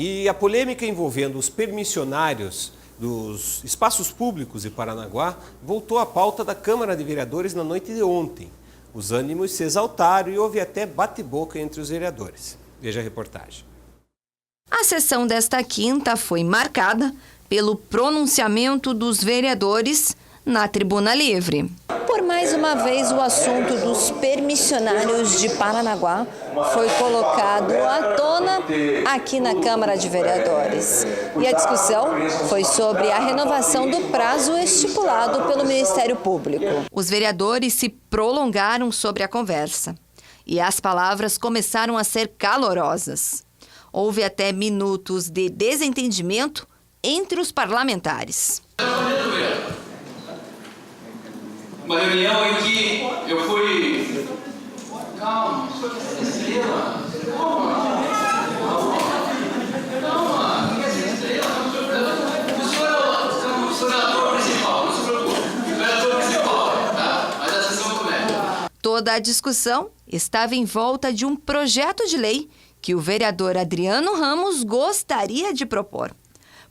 E a polêmica envolvendo os permissionários dos espaços públicos de Paranaguá voltou à pauta da Câmara de Vereadores na noite de ontem. Os ânimos se exaltaram e houve até bate-boca entre os vereadores. Veja a reportagem. A sessão desta quinta foi marcada pelo pronunciamento dos vereadores na Tribuna Livre. Por mais uma vez, o assunto dos permissionários de Paranaguá foi colocado à tona aqui na Câmara de Vereadores. E a discussão foi sobre a renovação do prazo estipulado pelo Ministério Público. Os vereadores se prolongaram sobre a conversa e as palavras começaram a ser calorosas. Houve até minutos de desentendimento entre os parlamentares. Uma reunião em que eu fui... Calma, estrela. Calma. O senhor é o senador principal, não se preocupe. O vereador principal, tá? Mas a sessão começa. Toda a discussão estava em volta de um projeto de lei que o vereador Adriano Ramos gostaria de propor.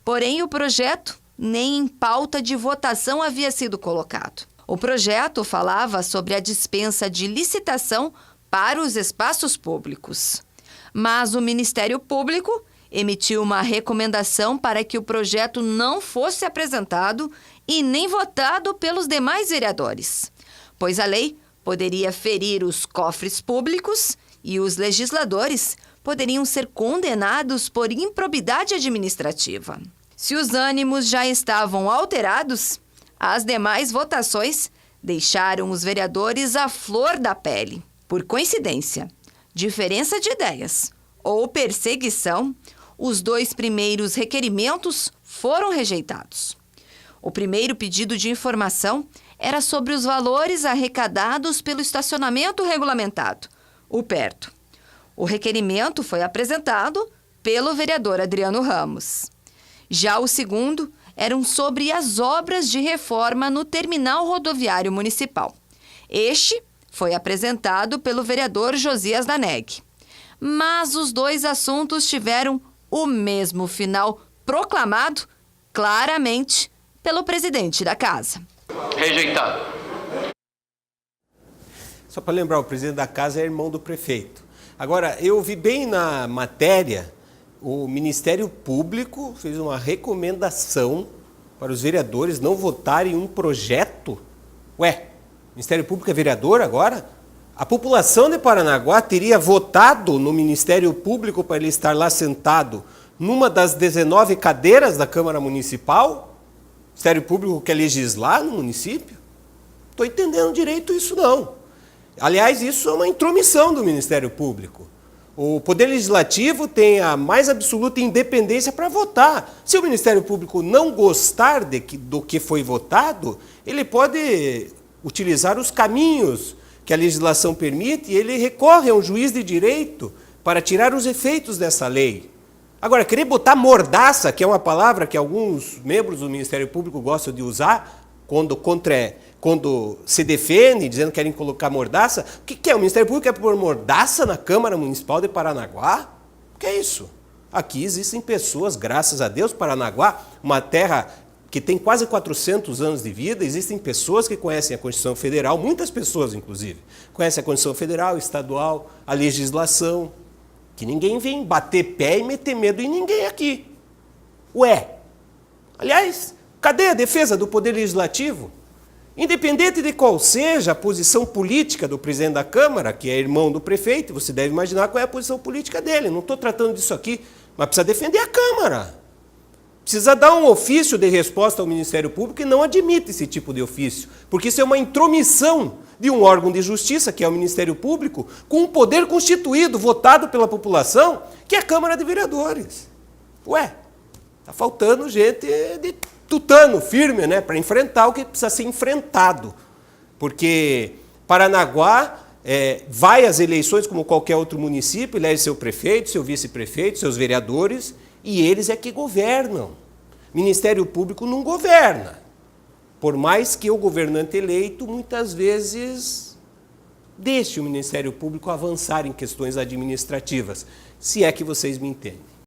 Porém, o projeto nem em pauta de votação havia sido colocado. O projeto falava sobre a dispensa de licitação para os espaços públicos. Mas o Ministério Público emitiu uma recomendação para que o projeto não fosse apresentado e nem votado pelos demais vereadores, pois a lei poderia ferir os cofres públicos e os legisladores poderiam ser condenados por improbidade administrativa. Se os ânimos já estavam alterados, as demais votações deixaram os vereadores à flor da pele. Por coincidência, diferença de ideias ou perseguição, os dois primeiros requerimentos foram rejeitados. O primeiro pedido de informação era sobre os valores arrecadados pelo estacionamento regulamentado, o PERTO. O requerimento foi apresentado pelo vereador Adriano Ramos. Já o segundo eram sobre as obras de reforma no terminal rodoviário municipal. Este foi apresentado pelo vereador Josias Daneg. Mas os dois assuntos tiveram o mesmo final proclamado claramente pelo presidente da casa. Rejeitado. Só para lembrar, o presidente da casa é irmão do prefeito. Agora, eu vi bem na matéria, o Ministério Público fez uma recomendação para os vereadores não votarem um projeto. Ué, o Ministério Público é vereador agora? A população de Paranaguá teria votado no Ministério Público para ele estar lá sentado numa das 19 cadeiras da Câmara Municipal? O Ministério Público quer legislar no município? Não estou entendendo direito isso não. Aliás, isso é uma intromissão do Ministério Público. O Poder Legislativo tem a mais absoluta independência para votar. Se o Ministério Público não gostar do que foi votado, ele pode utilizar os caminhos que a legislação permite e ele recorre a um juiz de direito para tirar os efeitos dessa lei. Agora, querer botar mordaça, que é uma palavra que alguns membros do Ministério Público gostam de usar quando se defende, dizendo que querem colocar mordaça. O que é? O Ministério Público quer pôr mordaça na Câmara Municipal de Paranaguá? O que é isso? Aqui existem pessoas, graças a Deus, Paranaguá, uma terra que tem quase 400 anos de vida, existem pessoas que conhecem a Constituição Federal, muitas pessoas, inclusive, conhecem a Constituição Federal, estadual, a legislação, que ninguém vem bater pé e meter medo em ninguém aqui. Ué, aliás, cadê a defesa do Poder Legislativo? Independente de qual seja a posição política do presidente da Câmara, que é irmão do prefeito, você deve imaginar qual é a posição política dele. Não estou tratando disso aqui, mas precisa defender a Câmara. Precisa dar um ofício de resposta ao Ministério Público e não admite esse tipo de ofício, porque isso é uma intromissão de um órgão de justiça, que é o Ministério Público, com um poder constituído, votado pela população, que é a Câmara de Vereadores. Ué, está faltando gente de tutano, firme, né, para enfrentar o que precisa ser enfrentado. Porque Paranaguá vai às eleições como qualquer outro município, elege seu prefeito, seu vice-prefeito, seus vereadores, e eles é que governam. Ministério Público não governa. Por mais que o governante eleito, muitas vezes, deixe o Ministério Público avançar em questões administrativas, se é que vocês me entendem.